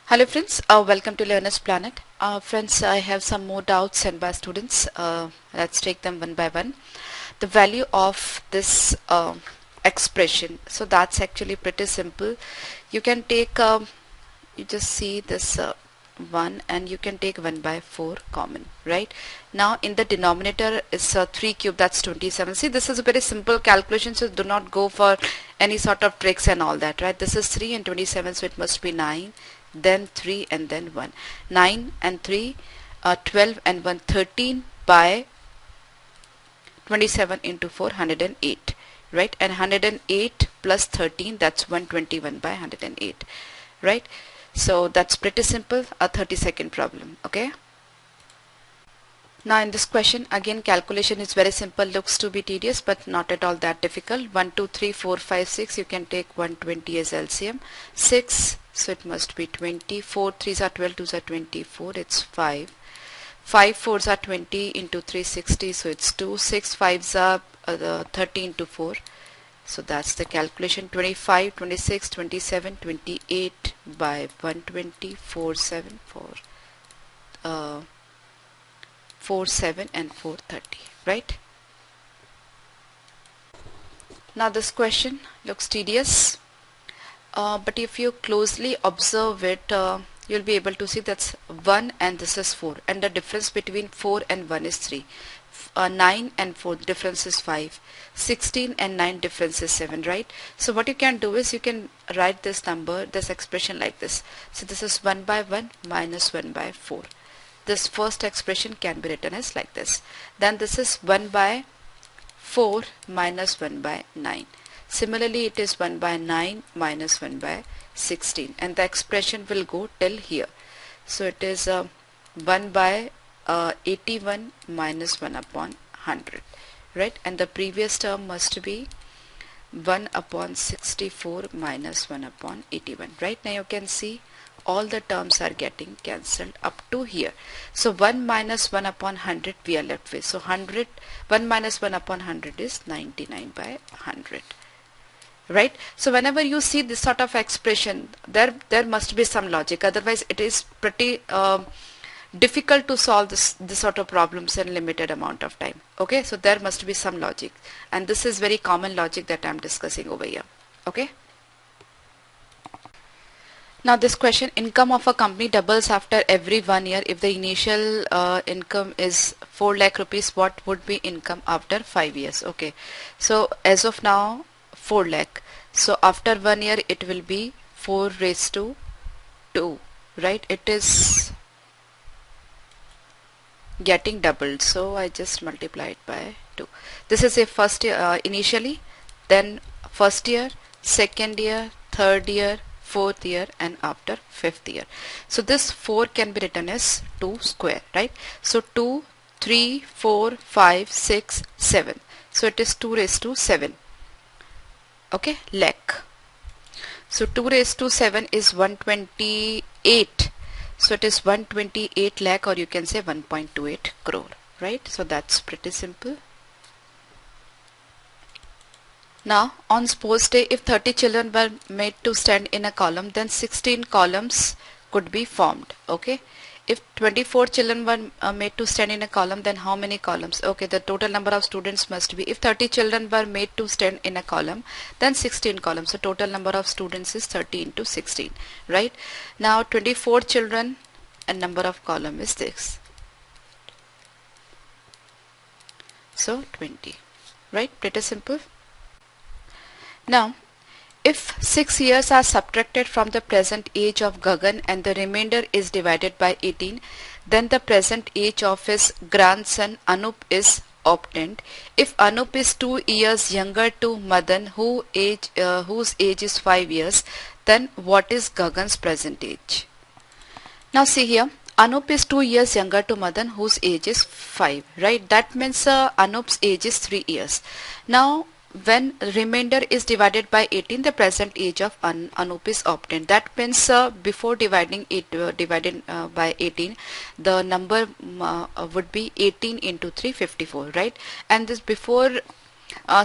Hello friends, welcome to Learner's Planet. Friends, I have some more doubts sent by students. Let's take them one by one. The value of this expression. So that's actually pretty simple. You can take, you just see this 1 and you can take 1 by 4 common, right? Now in the denominator is 3 cube, that's 27. See, this is a very simple calculation, so do not go for any sort of tricks and all that, right? This is 3 and 27, so it must be 9. Then 3 and then 1. 9 and 3, 12 and 1, 13 by 27 into 4, 108, right? And 108 plus 13, that's 121 by 108, right? So that's pretty simple, a 30-second problem, okay? Now in this question, again calculation is very simple, looks to be tedious but not at all that difficult. 1, 2, 3, 4, 5, 6, you can take 120 as LCM. 6, so it must be 20. 4 3s are 12, 2s are 24, it's 5. 5 4s are 20 into 360, so it's 2. 6 5s are 30 into 4. So that's the calculation. 25, 26, 27, 28 by 120, 4, 7, 4, 7 and 430, right? Now this question looks tedious, but if you closely observe it, you'll be able to see that's 1 and this is 4, and the difference between 4 and 1 is 3. 9 and 4 difference is 5. 16 and 9 difference is 7, right? So what you can do is you can write this number, this expression like this. So this is 1 by 1 minus 1 by 4. This first expression can be written as like this. Then this is 1 by 4 minus 1 by 9. Similarly, it is 1 by 9 minus 1 by 16, and the expression will go till here. So it is 1 by 81 minus 1 upon 100, right? And the previous term must be 1 upon 64 minus 1 upon 81, right? Now you can see all the terms are getting cancelled up to here. So 1 minus 1 upon 100 we are left with. So 1 minus 1 upon 100 is 99 by 100. Right? So whenever you see this sort of expression, there must be some logic. Otherwise it is pretty difficult to solve this sort of problems in limited amount of time. Okay, so there must be some logic, and this is very common logic that I am discussing over here. Okay. Now this question, income of a company doubles after every 1 year. If the initial income is 4 lakh rupees, what would be income after 5 years? Okay, so as of now 4 lakh. So after 1 year it will be 4 raised to 2, right? It is getting doubled, so I just multiply it by 2. This is a first year initially, then first year, second year, third year, fourth year, and after fifth year. So this 4 can be written as 2 square, right? So 2, 3, 4, 5, 6, 7. So it is 2 raised to 7. Okay, lakh. So 2 raised to 7 is 128. So it is 128 lakh, or you can say 1.28 crore, right? So that's pretty simple. Now on sports day, if 30 children were made to stand in a column, then 16 columns could be formed. Okay, if 24 children were made to stand in a column, then how many columns? Okay, the total number of students must be, if 30 children were made to stand in a column, then 16 columns. So total number of students is 30 into 16, right? Now 24 children and number of column is this. So 20, right? Pretty simple. Now, if 6 years are subtracted from the present age of Gagan and the remainder is divided by 18, then the present age of his grandson Anup is obtained. If Anup is 2 years younger to Madan, whose age is 5 years, then what is Gagan's present age? Now see here, Anup is 2 years younger to Madan, whose age is 5, right? That means Anup's age is 3 years. Now when remainder is divided by 18, the present age of Anup is obtained. That means before dividing it by 18, the number would be 18 into 3, 54, right? And this before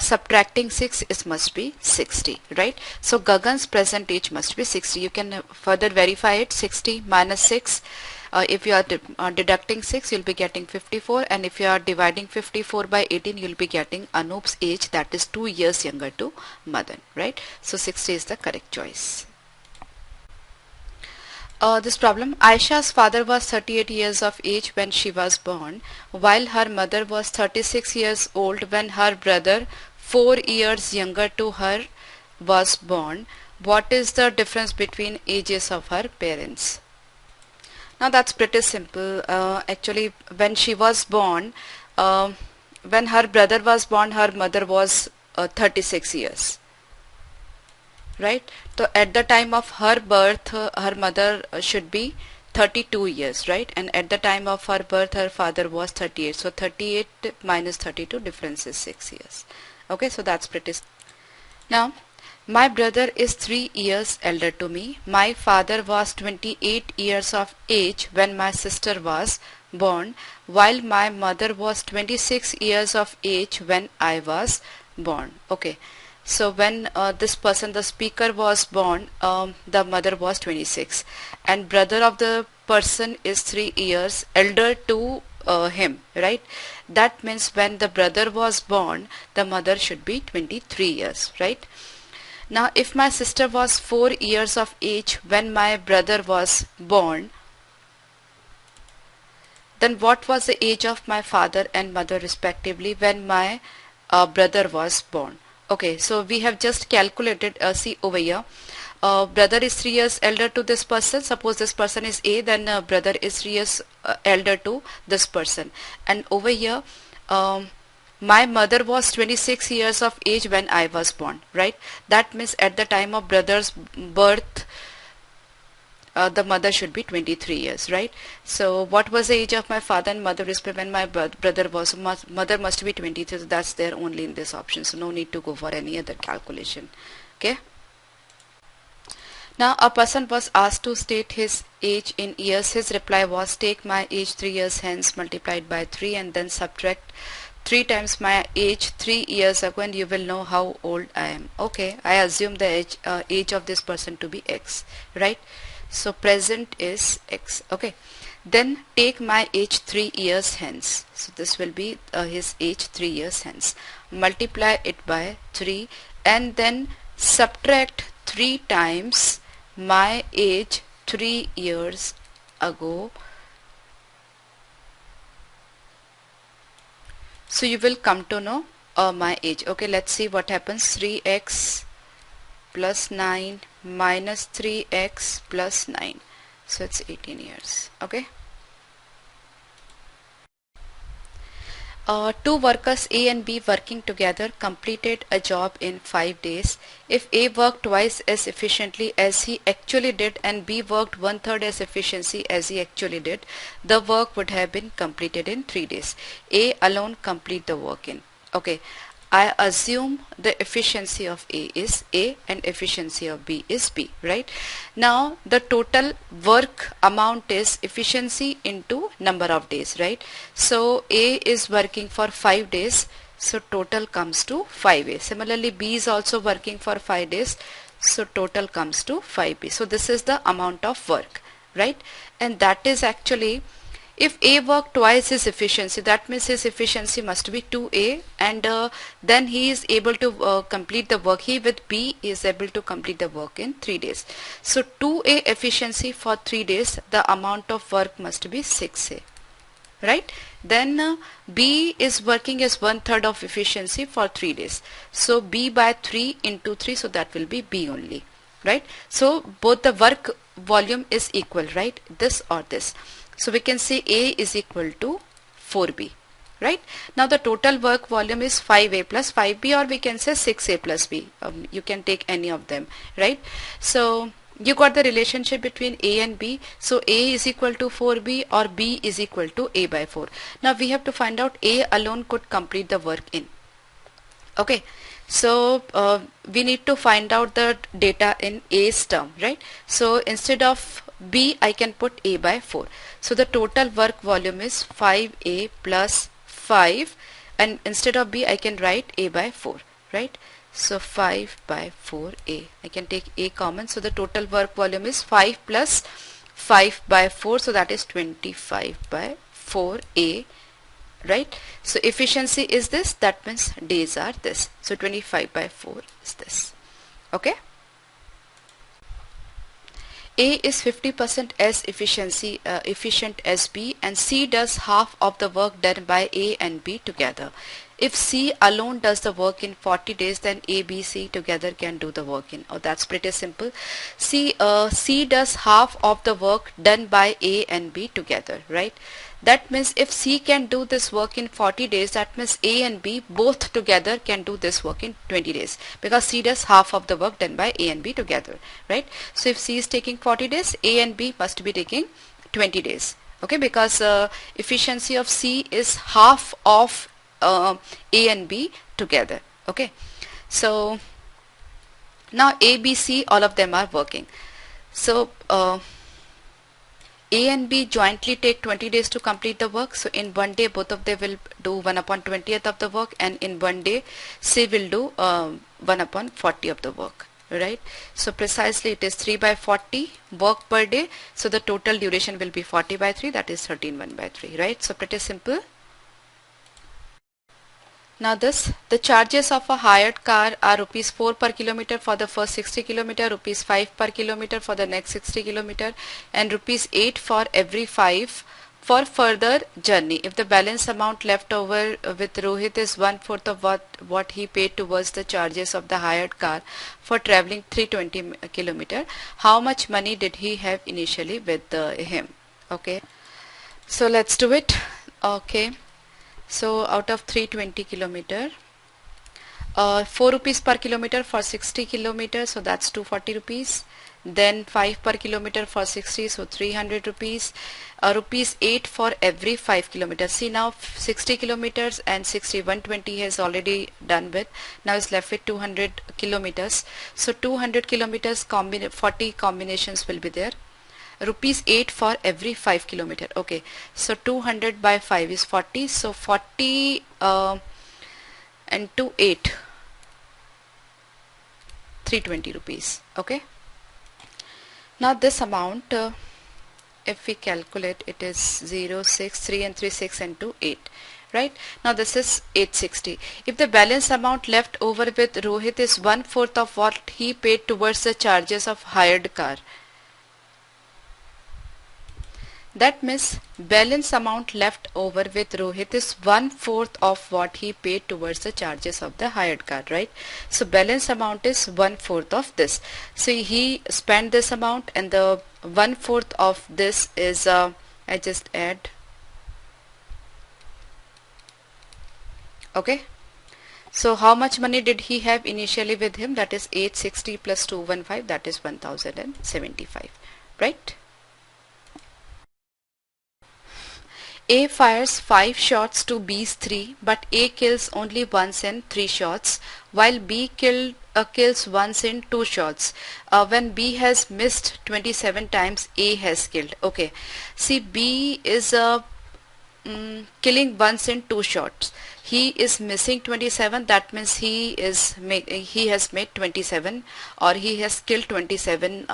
subtracting 6, it must be 60, right? So Gagan's present age must be 60. You can further verify it. 60 minus 6, if you are deducting 6, you'll be getting 54, and if you are dividing 54 by 18, you'll be getting Anoop's age, that is 2 years younger to Madan, right? So 60 is the correct choice. This problem, Aisha's father was 38 years of age when she was born, while her mother was 36 years old when her brother, 4 years younger to her, was born. What is the difference between ages of her parents? Now that's pretty simple. Actually, when she was born, when her brother was born, her mother was 36 years. Right? So at the time of her birth, her mother should be 32 years, right? And at the time of her birth, her father was 38. So 38 minus 32, difference is 6 years. Okay, so that's pretty. Now, my brother is 3 years elder to me. My father was 28 years of age when my sister was born, while my mother was 26 years of age when I was born. Okay. So when this person, the speaker, was born, the mother was 26, and brother of the person is 3 years elder to him, right? That means when the brother was born, the mother should be 23 years, right? Now if my sister was 4 years of age when my brother was born, then what was the age of my father and mother respectively when my brother was born? Okay, so we have just calculated, see over here, brother is 3 years elder to this person. Suppose this person is A, then brother is 3 years elder to this person. And over here, my mother was 26 years of age when I was born, right? That means at the time of brother's birth, the mother should be 23 years, right? So what was the age of my father and mother when my brother was, mother must be 23, so that's there only in this option, so no need to go for any other calculation. Okay, now a person was asked to state his age in years. His reply was, take my age 3 years hence multiplied by 3 and then subtract 3 times my age 3 years ago and you will know how old I am. Okay, I assume the age of this person to be X, right? So present is X. Okay, then take my age 3 years hence. So this will be his age 3 years hence. Multiply it by 3 and then subtract 3 times my age 3 years ago. So you will come to know my age. Okay, let's see what happens. 3x plus 9 minus 3x plus 9, so it's 18 years. Okay, two workers A and B working together completed a job in 5 days. If A worked twice as efficiently as he actually did and B worked 1/3 as efficiency as he actually did, the work would have been completed in 3 days. A alone complete the work in. Okay, I assume the efficiency of A is A and efficiency of B is B, right? Now the total work amount is efficiency into number of days, right? So A is working for 5 days, so total comes to 5A. Similarly, B is also working for 5 days, so total comes to 5B. So this is the amount of work, right? And that is actually, if A worked twice his efficiency, that means his efficiency must be 2A, and then he is able to complete the work. He with B is able to complete the work in 3 days. So 2A efficiency for 3 days, the amount of work must be 6A, right? Then B is working as 1/3 of efficiency for 3 days. So B by 3 into 3, so that will be B only, right? So both the work volume is equal, right? This or this. So we can say A is equal to 4B, right? Now the total work volume is 5A plus 5B, or we can say 6A plus B. You can take any of them, right? So you got the relationship between A and B. So A is equal to 4B or B is equal to A by 4. Now we have to find out A alone could complete the work in. Okay, so we need to find out the data in A's term, right? So instead of B, I can put A by 4. So the total work volume is 5A plus 5 and instead of B I can write A by 4, right? So 5 by 4A, I can take A common, so the total work volume is 5 plus 5 by 4, so that is 25 by 4A, right? So efficiency is this, that means days are this, so 25 by 4 is this. Okay, A is 50% as efficient as B, and C does half of the work done by A and B together. If C alone does the work in 40 days, then A, B, C together can do the work in. Oh, that's pretty simple. C does half of the work done by A and B together, right? That means if C can do this work in 40 days, that means A and B both together can do this work in 20 days, because C does half of the work done by A and B together, right? So if C is taking 40 days, A and B must be taking 20 days. Okay, because efficiency of C is half of A and B together. Okay, so now A, B, C, all of them are working. So A and B jointly take 20 days to complete the work. So in one day both of them will do 1/20th of the work, and in one day C will do 1/40 of the work, right? So precisely it is 3 by 40 work per day. So the total duration will be 40 by 3, that is 13 1/3, right? So pretty simple. Now the charges of a hired car are rupees 4 per kilometer for the first 60 kilometer, rupees 5 per kilometer for the next 60 kilometer, and rupees 8 for every 5 for further journey. If the balance amount left over with Rohit is 1/4 of what he paid towards the charges of the hired car for traveling 320 kilometer, how much money did he have initially with him? Okay, so let's do it. Okay, so out of 320 kilometer, 4 rupees per kilometer for 60 kilometers, so that's 240 rupees. Then 5 per kilometer for 60, so 300 rupees. Rupees 8 for every 5 kilometers. See, now 60 kilometers and 60, 120 has already done with. Now it's left with 200 kilometers. So 200 kilometers, 40 combinations will be there. Rupees 8 for every 5 kilometer. Okay, so 200 by 5 is 40, so 40 and 2 8, 320 rupees. Okay, now this amount, if we calculate, it is 0 6 3 and 3 6 and 2 8, right? Now this is 860. If the balance amount left over with Rohit is 1/4 of what he paid towards the charges of hired car, that means balance amount left over with Rohit is 1/4 of what he paid towards the charges of the hired car, right? So balance amount is 1/4 of this. So he spent this amount, and the 1/4 of this is I just add. Okay, so how much money did he have initially with him? That is 860 plus 215, that is 1075, right? A fires 5 shots to B's 3, but A kills only once in 3 shots, while B kills once in 2 shots. When B has missed 27 times, A has killed. Okay, see, B is killing once in 2 shots. He is missing 27, that means he has made 27, or he has killed 27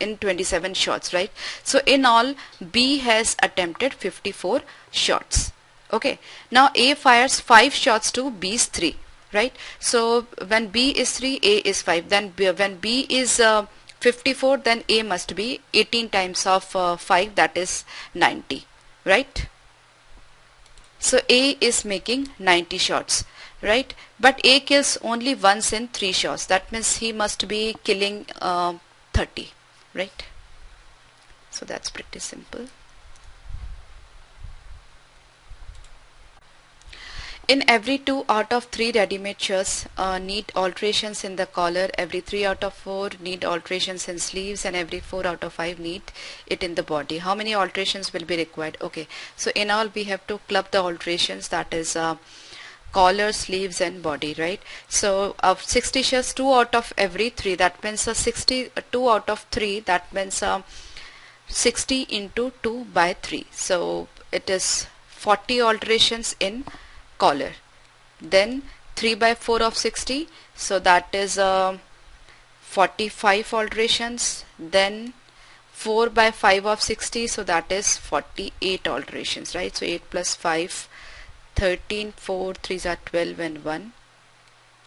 in 27 shots, right? So in all, B has attempted 54 shots. Okay, now A fires 5 shots to B's 3, right? So when B is 3, A is 5. Then when B is 54, then A must be 18 times of 5, that is 90, right? So A is making 90 shots, right? But A kills only once in 3 shots. That means he must be killing 30, right? So that's pretty simple. In every 2 out of 3 ready-made shirts need alterations in the collar, every 3 out of 4 need alterations in sleeves, and every 4 out of 5 need it in the body. How many alterations will be required? Okay, so in all we have to club the alterations, that is collar, sleeves and body, right? So of 60 shirts, 2 out of every 3, that means 2 out of 3, that means 60 into 2 by 3. So it is 40 alterations in collar. Then 3 by 4 of 60, so that is 45 alterations. Then 4 by 5 of 60, so that is 48 alterations, right? So 8 plus 5, 13, 4 3s are 12 and 1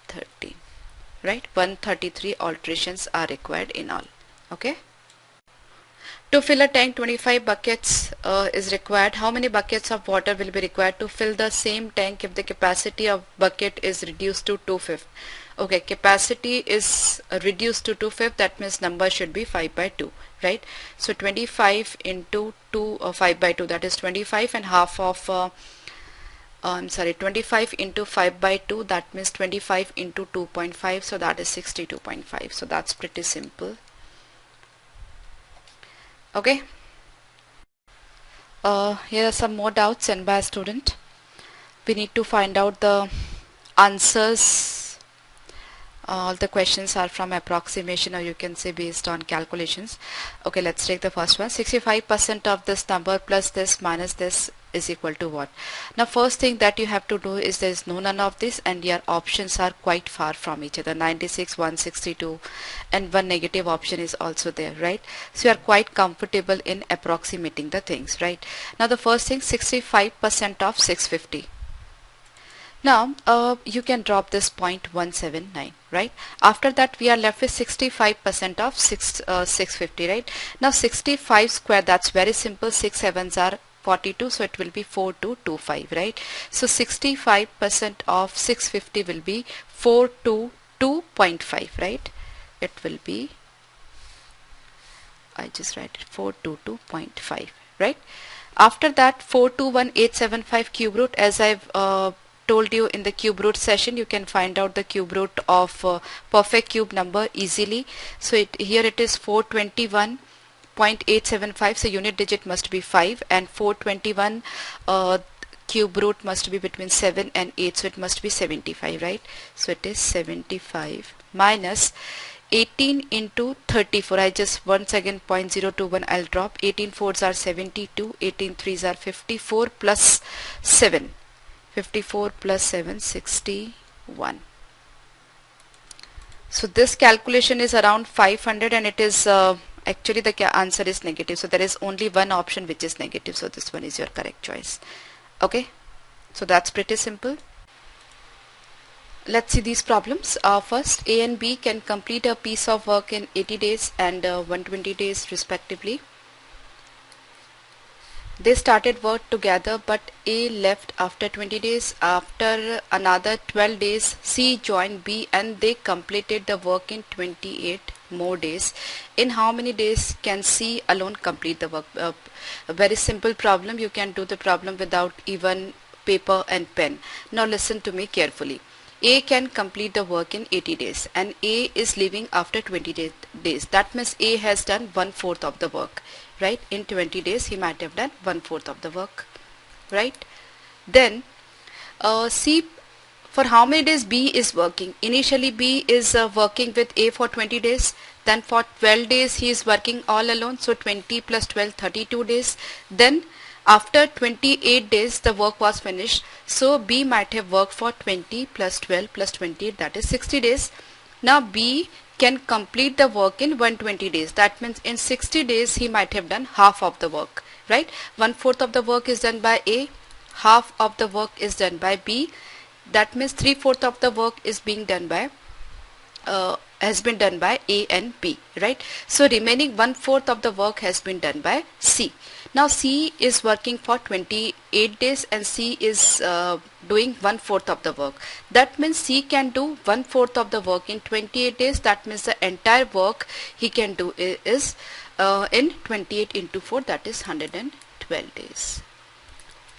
13, right? 133 alterations are required in all. Okay, to fill a tank 25 buckets is required. How many buckets of water will be required to fill the same tank if the capacity of bucket is reduced to 2/5? Okay, capacity is reduced to 2/5, that means number should be 5 by 2, right? So 25 into 2 5 by 2, that is 25, and half of 25 into 5 by 2, that means 25 into 2.5, so that is 62.5. so that's pretty simple. Okay, here are some more doubts sent by a student. We need to find out the answers. All the questions are from approximation, or you can say based on calculations. Okay, let's take the first one. 65% of this number plus this minus this is equal to what? Now first thing that you have to do is there is no none of this, and your options are quite far from each other. 96, 162, and one negative option is also there, right? So you are quite comfortable in approximating the things, right? Now the first thing, 65% of 650. Now you can drop this 0.179, right? After that we are left with 65% of 650, right? Now 65 square, that's very simple. 6 sevens are 42, so it will be 4225, right? So 65% of 650 will be 422.5, right? It will be, I just write it, 422.5, right? After that 421875 cube root, as I've told you in the cube root session, you can find out the cube root of perfect cube number easily. So here it is 421.875, so unit digit must be 5, and 421 cube root must be between 7 and 8, so it must be 75, right? So it is 75 minus 18 into 34. I just once again 0.021 I'll drop. 18 fours are 72, 18 threes are 54 plus 7. 54 plus 7, 61. So this calculation is around 500, and it is actually the answer is negative. So there is only one option which is negative. So this one is your correct choice. Okay, so that's pretty simple. Let's see these problems. First, A and B can complete a piece of work in 80 days and 120 days respectively. They started work together, but A left after 20 days. After another 12 days, C joined B and they completed the work in 28 more days. In how many days can C alone complete the work? A very simple problem. You can do the problem without even paper and pen. Now listen to me carefully. A can complete the work in 80 days and A is leaving after 20 days. That means A has done 1/4 of the work, right? In 20 days he might have done 1/4 of the work, right? Then C, for how many days B is working? Initially B is working with A for 20 days. Then for 12 days he is working all alone. So 20 plus 12, 32 days. Then after 28 days the work was finished. So B might have worked for 20 plus 12 plus 28, that is 60 days. Now B can complete the work in 120 days. That means in 60 days he might have done half of the work, right? 1/4 of the work is done by A, half of the work is done by B. That means 3/4 of the work is being done by has been done by A and B, right? So remaining 1/4 of the work has been done by C. Now C is working for 28 days and C is doing 1/4 of the work. That means C can do 1/4 of the work in 28 days. That means the entire work he can do is in 28 into 4, that is 112 days.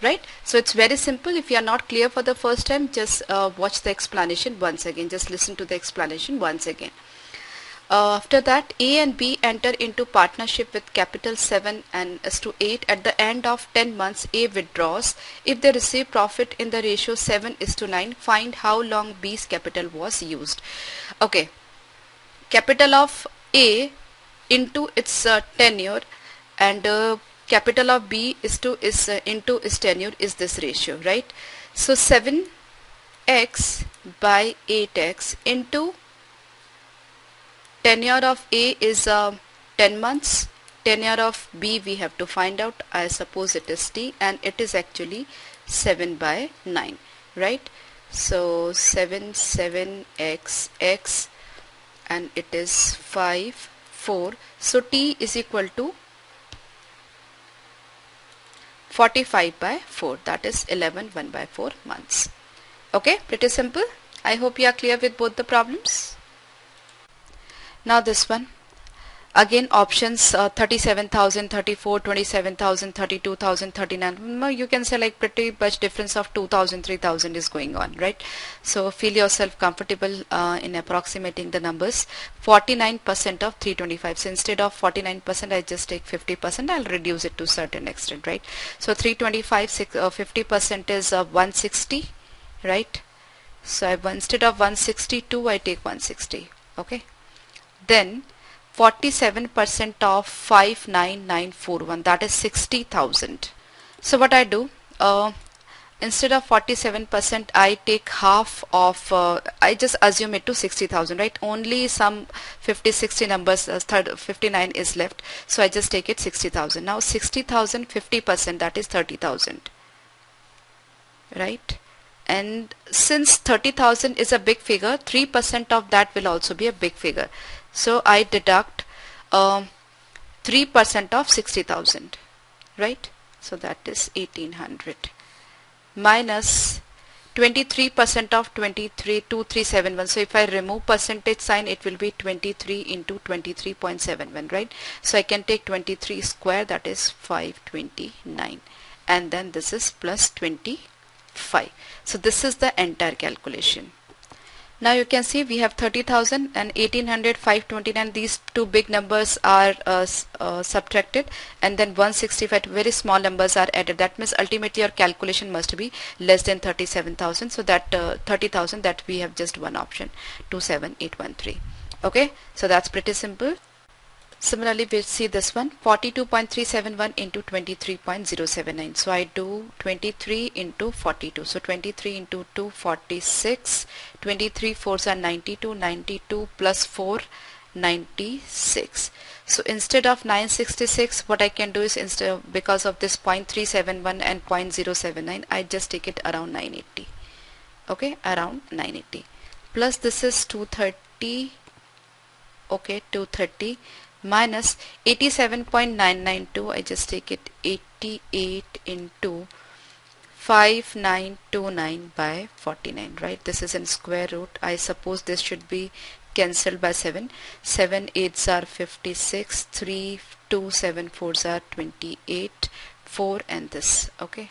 Right? So it's very simple. If you are not clear for the first time, just watch the explanation once again. Just listen to the explanation once again. After that, A and B enter into partnership with capital 7 and as to 8. At the end of 10 months, A withdraws. If they receive profit in the ratio 7:9, find how long B's capital was used. Okay, capital of A into its tenure and capital of B into its tenure is this ratio, right? So 7x by 8x into tenure of A is 10 months, tenure of B we have to find out. I suppose it is T, and it is actually 7 by 9, right? So 7x x, and it is 5 4. So T is equal to 45 by 4, that is 11 1 by 4 months. Okay, pretty simple. I hope you are clear with both the problems. Now this one, again options 37,000, 34, 27,000, 32,000, 39. You can say like pretty much difference of 2,000, 3,000 is going on, right? So feel yourself comfortable in approximating the numbers. 49% of 325. So instead of 49%, I just take 50%. I'll reduce it to certain extent, right? So 325, 50% is 160, right? So instead of 162, I take 160. Okay. Then 47% of 59941, that is 60,000. So what I do, instead of 47%, I take half of, I just assume it to 60,000, right? Only some 50-60 numbers, 59 is left, so I just take it 60,000. Now 60,000, 50%, that is 30,000, right? And since 30,000 is a big figure, 3% of that will also be a big figure. So I deduct 3% of 60,000, right? So that is 1800 minus 23% of 23,2371. So if I remove percentage sign, it will be 23 into 23.71, right? So I can take 23 square, that is 529, and then this is plus 25. So this is the entire calculation. Now you can see we have 30,000 and 1800, 529. These two big numbers are subtracted, and then 165, very small numbers are added. That means ultimately your calculation must be less than 37,000. So that 30,000, that we have just one option, 27813. Okay, so that's pretty simple. Similarly, we'll see this one, 42.371 into 23.079. So I do 23 into 42. So 23 into 2, 46. 23 4s are 92. 92 plus 4, 96. So instead of 966, what I can do is, instead of, because of this 0.371 and 0.079, I just take it around 980. Okay, around 980. Plus this is 230. Okay, 230. Minus 87.992, I just take it 88 into 5929 by 49, right? This is in square root. I suppose this should be cancelled by 7. 7 8s are 56, 3 2 7 4s are 28, 4 and this, okay?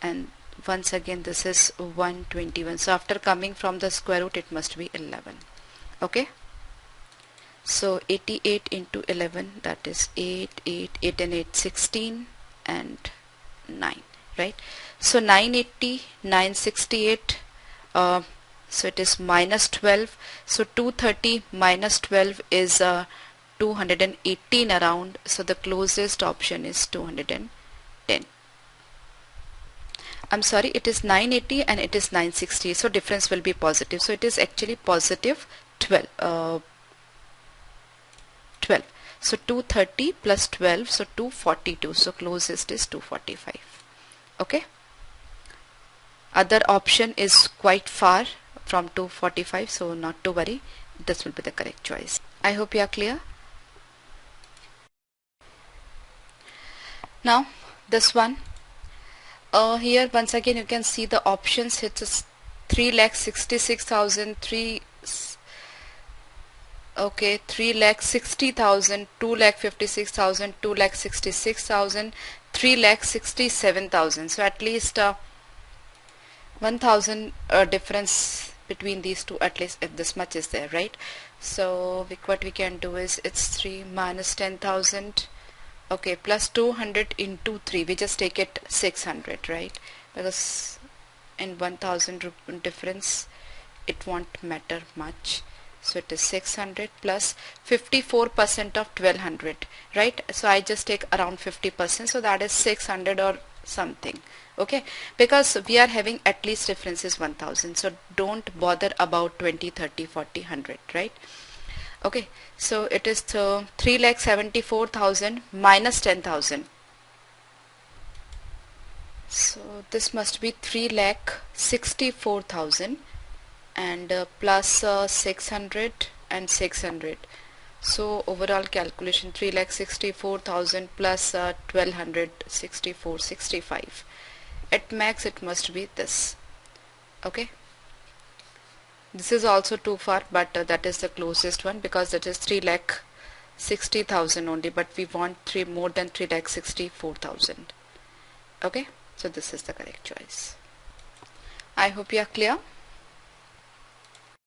And once again this is 121. So after coming from the square root, it must be 11, okay? So 88 into 11, that is 8, 8, 8 and 8, 16 and 9, right? So 980, 968, so it is minus 12. So 230 minus 12 is 218 around. So the closest option is 210. I'm sorry, it is 980 and it is 960. So difference will be positive. So it is actually positive 12. 12. So 230 plus 12, so 242. So closest is 245. Okay. Other option is quite far from 245, so not to worry. This will be the correct choice. I hope you are clear. Now this one. Here once again you can see the options. It's 3,66,000, okay, 3,60,000, 2,56,000, 2,66,000, 3,67,000. So at least 1,000 difference between these two, at least, if this much is there, right? So what we can do is, it's 3 minus 10,000, okay, plus 200 into 3. We just take it 600, right? Because in 1,000 difference, it won't matter much. So it is 600 plus 54% of 1200, right? So I just take around 50%, so that is 600 or something. Okay, because we are having at least difference is 1000, so don't bother about 20, 30, 40, 100, right? Okay, so it is 3,74,000 minus 10,000. So this must be 3,64,000 and plus 600 and 600. So overall calculation 3,64,000 plus 1,264.65. At max it must be this. Okay. This is also too far, but that is the closest one because that is 3,60,000 only, but we want more than 3,64,000. Okay, so this is the correct choice. I hope you are clear.